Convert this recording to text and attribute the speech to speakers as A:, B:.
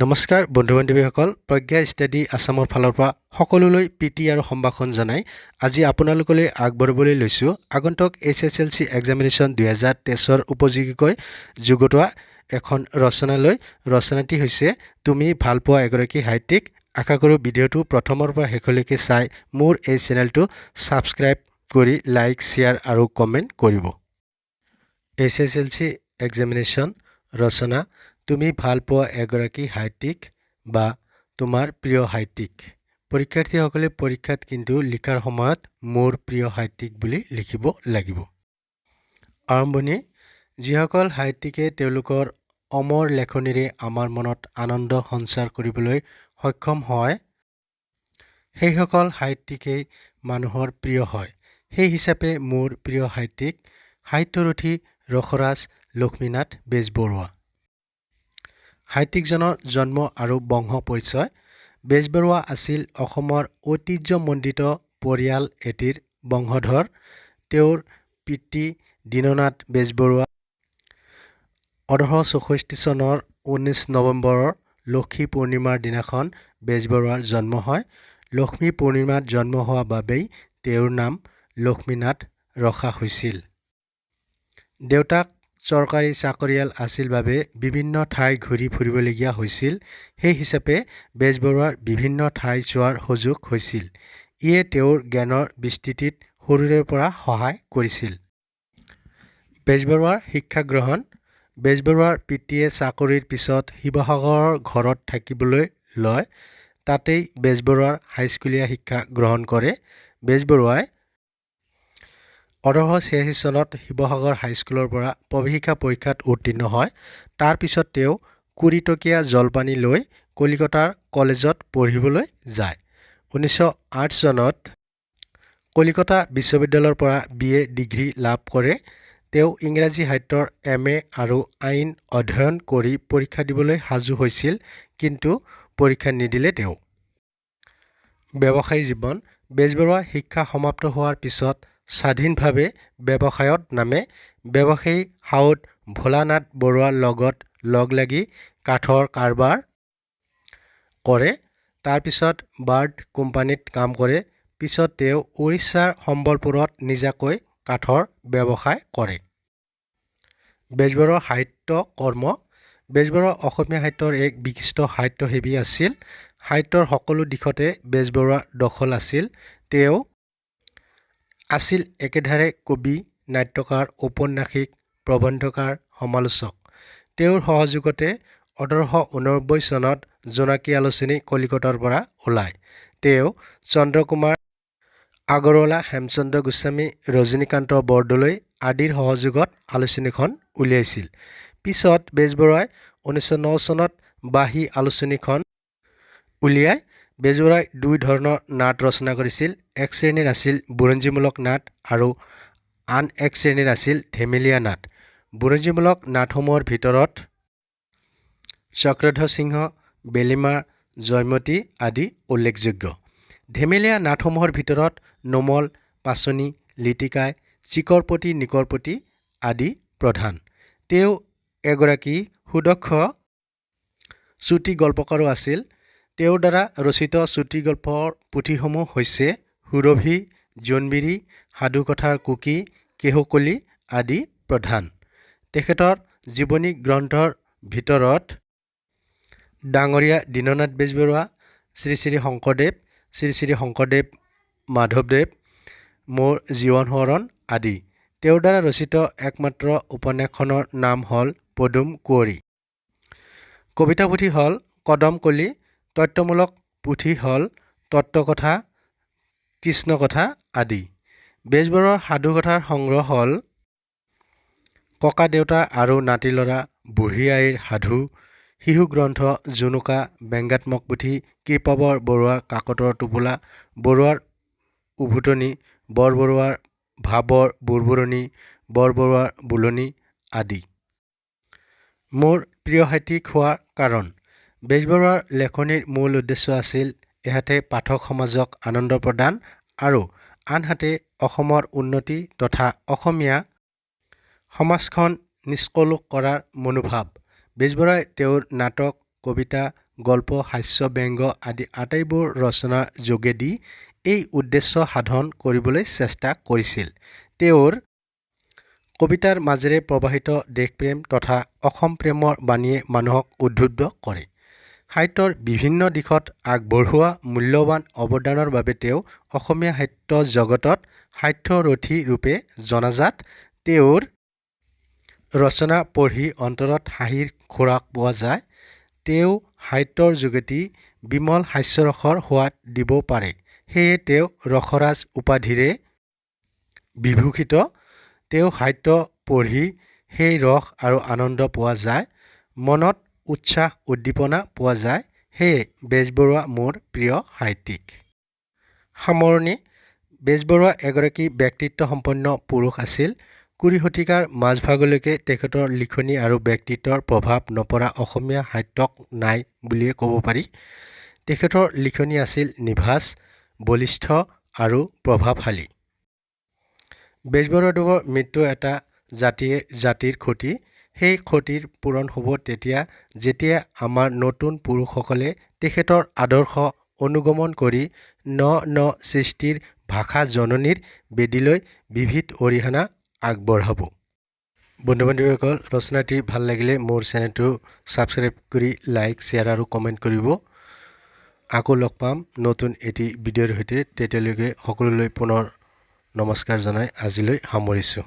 A: নমস্কাৰ বন্ধু-বান্ধৱীসকল, প্ৰজ্ঞা ষ্টাডি আসামৰ ফালৰ পৰা সকলোলৈ প্ৰীতি আৰু সম্ভাষণ জনাই আজি আপোনালোকলৈ আগবঢ়াবলৈ লৈছোঁ আগন্তুক SSLC এক্সামিনেশ্যন 2023 উপযোগীকৈ যুগুতোৱা এখন ৰচনালৈ। ৰচনাটি হৈছে তুমি ভাল পোৱা এগৰাকী সাহিত্যিক। আশা কৰোঁ ভিডিঅ'টো প্ৰথমৰ পৰা শেষলৈকে চাই মোৰ এই চেনেলটো ছাবস্ক্ৰাইব কৰি লাইক, শ্বেয়াৰ আৰু কমেণ্ট কৰিব। SSLC এক্সামিনেশ্যন ৰচনা তুমি ভাল পোৱা এগৰাকী সাহিত্যিক বা তোমাৰ প্ৰিয় সাহিত্যিক। পৰীক্ষাৰ্থীসকলে পৰীক্ষাত কিন্তু লিখাৰ সময়ত মোৰ প্ৰিয় সাহিত্যিক বুলি লিখিব লাগিব। আৰম্ভণি। যিসকল সাহিত্যিকে তেওঁলোকৰ অমৰ লেখনিৰে আমাৰ মনত আনন্দ সঞ্চাৰ কৰিবলৈ সক্ষম হয়, সেইসকল সাহিত্যিকেই মানুহৰ প্ৰিয় হয়। সেই হিচাপে মোৰ প্ৰিয় সাহিত্যিক সাহিত্যৰথী ৰসৰাজ লক্ষ্মীনাথ বেজবৰুৱা। সাহিত্যিকজনৰ জন্ম আৰু বংশ পৰিচয়। বেজবৰুৱা আছিল অসমৰ ঐতিহ্যমণ্ডিত পৰিয়াল এটিৰ বংশধৰ। তেওঁৰ পিতৃ দীননাথ বেজবৰুৱা 1864 চনৰ 19 নৱেম্বৰৰ লক্ষী পূৰ্ণিমাৰ দিনাখন বেজবৰুৱাৰ জন্ম হয়। লক্ষ্মী পূৰ্ণিমাত জন্ম হোৱা বাবেই তেওঁৰ নাম লক্ষ্মীনাথ ৰখা হৈছিল। দেউতাক চৰকাৰী চাকৰিয়াল আছিল বাবে বিভিন্ন ঠাই ঘূৰি ফুৰিবলগীয়া হৈছিল। সেই হিচাপে বেজবৰুৱাৰ বিভিন্ন ঠাই চোৱাৰ সুযোগ হৈছিল। ইয়ে তেওঁৰ জ্ঞানৰ বিস্তৃতিত সৰুৰে পৰা সহায় কৰিছিল। বেজবৰুৱাৰ শিক্ষা গ্ৰহণ। বেজবৰুৱাৰ পিতৃয়ে চাকৰিৰ পিছত শিৱসাগৰৰ ঘৰত থাকিবলৈ লয়। তাতেই বেজবৰুৱাৰ হাইস্কুলীয়া শিক্ষা গ্ৰহণ কৰে। বেজবৰুৱাই 1886 চনত শিৱসাগৰ হাইস্কুলৰ পৰা প্ৰৱেশিকা পৰীক্ষাত উত্তীৰ্ণ হয়। তাৰ পিছত তেওঁ কুৰিটকীয়া জলপানী লৈ কলিকতাৰ কলেজত পঢ়িবলৈ যায়। 1908 চনত কলিকতা বিশ্ববিদ্যালয়ৰ পৰা BA ডিগ্ৰী লাভ কৰে। তেওঁ ইংৰাজী সাহিত্যৰ MA আৰু আইন অধ্যয়ন কৰি পৰীক্ষা দিবলৈ সাজু হৈছিল, কিন্তু পৰীক্ষা নিদিলে তেওঁ। ব্যৱসায়ী জীৱন। বেজবৰুৱা শিক্ষা সমাপ্ত হোৱাৰ পিছত স্বাধীনভাৱে ব্যৱসায়ত নামে। ব্যৱসায়ী সাউদ ভোলানাথ বৰুৱাৰ লগত লগ লাগি কাঠৰ কাৰবাৰ কৰে। তাৰ পিছত বাৰ্ড কোম্পানীত কাম কৰে। পিছত তেওঁ উৰিষ্যাৰ সম্বলপুৰত নিজাকৈ কাঠৰ ব্যৱসায় কৰে। বেজবৰুৱাৰ সাহিত্য কৰ্ম। বেজবৰুৱা অসমীয়া সাহিত্যৰ এক বিশিষ্ট সাহিত্যসেৱী আছিল। সাহিত্যৰ সকলো দিশতে বেজবৰুৱাৰ দখল আছিল। তেওঁ আছিল একেধাৰে কবি, নাট্যকাৰ, ঔপন্যাসিক, প্ৰবন্ধকাৰ, সমালোচক। তেওঁৰ সহযোগতে 1889 চনত জোনাকী আলোচনী কলিকতাৰ পৰা ওলায়। তেওঁ চন্দ্ৰকুমাৰ আগৰৱালা, হেমচন্দ্ৰ গোস্বামী, ৰজনীকান্ত বৰদলৈ আদিৰ সহযোগত আলোচনীখন উলিয়াইছিল। পিছত বেজবৰুৱাই 1909 চনত বাঁহী আলোচনীখন উলিয়ায়। বেজবৰুৱাই দুই ধৰণৰ নাট ৰচনা কৰিছিল। এক শ্ৰেণীৰ আছিল বুৰঞ্জীমূলক নাট আৰু আন এক শ্ৰেণীৰ আছিল ধেমেলীয়া নাট। বুৰঞ্জীমূলক নাটসমূহৰ ভিতৰত চক্ৰধ্বজ সিংহ, বেলিমাৰ, জয়মতী আদি উল্লেখযোগ্য। ধেমেলীয়া নাটসমূহৰ ভিতৰত নোমল, পাচনি, লিটিকাই, চিকৰপতি, নিকৰপতি আদি প্ৰধান। তেওঁ এগৰাকী সুদক্ষ চুটি গল্পকাৰো আছিল। তেওঁৰ দ্বাৰা ৰচিত চুটি গল্পৰ পুথিসমূহ হৈছে সুৰভি, জোনবিৰি, সাধুকথাৰ কুকি, কেহুকলি আদি প্ৰধান। তেখেতৰ জীৱনী গ্ৰন্থৰ ভিতৰত ডাঙৰীয়া দীননাথ বেজবৰুৱা, শ্ৰী শ্ৰী শংকৰদেৱ, শ্ৰী শ্ৰী শংকৰদেৱ মাধৱদেৱ, মোৰ জীৱন সোঁৱৰণ আদি। তেওঁৰ দ্বাৰা ৰচিত একমাত্ৰ উপন্যাসখনৰ নাম হ'ল পদুম কুঁৱৰী। কবিতা পুথি হ'ল কদমকলি। তত্ত্বমূলক পুথি হ'ল তত্ত্বকথা, কৃষ্ণকথা আদি। বেজবৰুৱাৰ সাধুকথাৰ সংগ্ৰহ হ'ল ককা দেউতা আৰু নাতি ল'ৰা, বুঢ়ী আইৰ সাধু, শিশু গ্ৰন্থ জোনোকা, ব্যংগাত্মক পুথি কৃপাবৰ বৰুৱাৰ কাকতৰ টোপোলা, বৰুৱাৰ উভুতনি, বৰবৰুৱাৰ ভাৱৰ বুৰবুৰণি, বৰবৰুৱাৰ বুলনি আদি। মোৰ প্ৰিয় সাহিত্যিক হোৱাৰ কাৰণ। বেজবৰুৱাৰ লেখনিৰ মূল উদ্দেশ্য আছিল এহাতে পাঠক সমাজক আনন্দ প্ৰদান আৰু আনহাতে অসমৰ উন্নতি তথা অসমীয়া সমাজখন নিষ্কলুষ কৰাৰ মনোভাৱ। বেজবৰুৱাই তেওঁৰ নাটক, কবিতা, গল্প, হাস্য, ব্যংগ আদি আটাইবোৰ ৰচনাৰ যোগেদি এই উদ্দেশ্য সাধন কৰিবলৈ চেষ্টা কৰিছিল। তেওঁৰ কবিতাৰ মাজেৰে প্ৰবাহিত দেশপ্ৰেম তথা অসম প্ৰেমৰ বাণীয়ে মানুহক উদ্বুদ্ধ কৰে। সাহিত্যৰ বিভিন্ন দিশত আগবঢ়োৱা মূল্যৱান অৱদানৰ বাবে তেওঁ অসমীয়া সাহিত্য জগতত সাহিত্যৰথী ৰূপে জনাজাত। তেওঁৰ ৰচনা পঢ়ি অন্তৰত হাঁহিৰ খোৰাক পোৱা যায়। তেওঁ সাহিত্যৰ যোগেদি বিমল হাস্যৰসৰ সোৱাদ দিব পাৰে। সেয়ে তেওঁ ৰসৰাজ উপাধিৰে বিভূষিত। তেওঁ সাহিত্য পঢ়ি সেই ৰস আৰু আনন্দ পোৱা যায়। মনত উৎসাহ উদ্দীপনা পোৱা যায়। সেয়ে বেজবৰুৱা মোৰ প্ৰিয় সাহিত্যিক। সামৰণি। বেজবৰুৱা এগৰাকী ব্যক্তিত্বসম্পন্ন পুৰুষ আছিল। 20 শতিকাৰ মাজভাগলৈকে তেখেতৰ লিখনি আৰু ব্যক্তিত্বৰ প্ৰভাৱ নপৰা অসমীয়া সাহিত্যক নাই বুলিয়ে ক'ব পাৰি। তেখেতৰ লিখনি আছিল নিভাঁজ, বলিষ্ঠ আৰু প্ৰভাৱশালী। বেজবৰুৱাদেৱৰ মৃত্যু এটা জাতিৰ ক্ষতি। সেই ক্ষতিৰ পূৰণ হ'ব তেতিয়া যেতিয়া আমাৰ নতুন পুৰুষসকলে তেখেতৰ আদৰ্শ অনুগমন কৰি ন ন সৃষ্টিৰ ভাষা জননীৰ বেদীলৈ বিবিধ অৰিহণা আগবঢ়াব। বন্ধু-বান্ধৱীসকল, ৰচনাটি ভাল লাগিলে মোৰ চেনেলটো ছাবস্ক্ৰাইব কৰি লাইক, শ্বেয়াৰ আৰু কমেণ্ট কৰিব। আকৌ লগ পাম নতুন এটি ভিডিঅ'ৰ সৈতে। তেতিয়ালৈকে সকলোলৈ পুনৰ নমস্কাৰ জনাই আজিলৈ সামৰিছোঁ।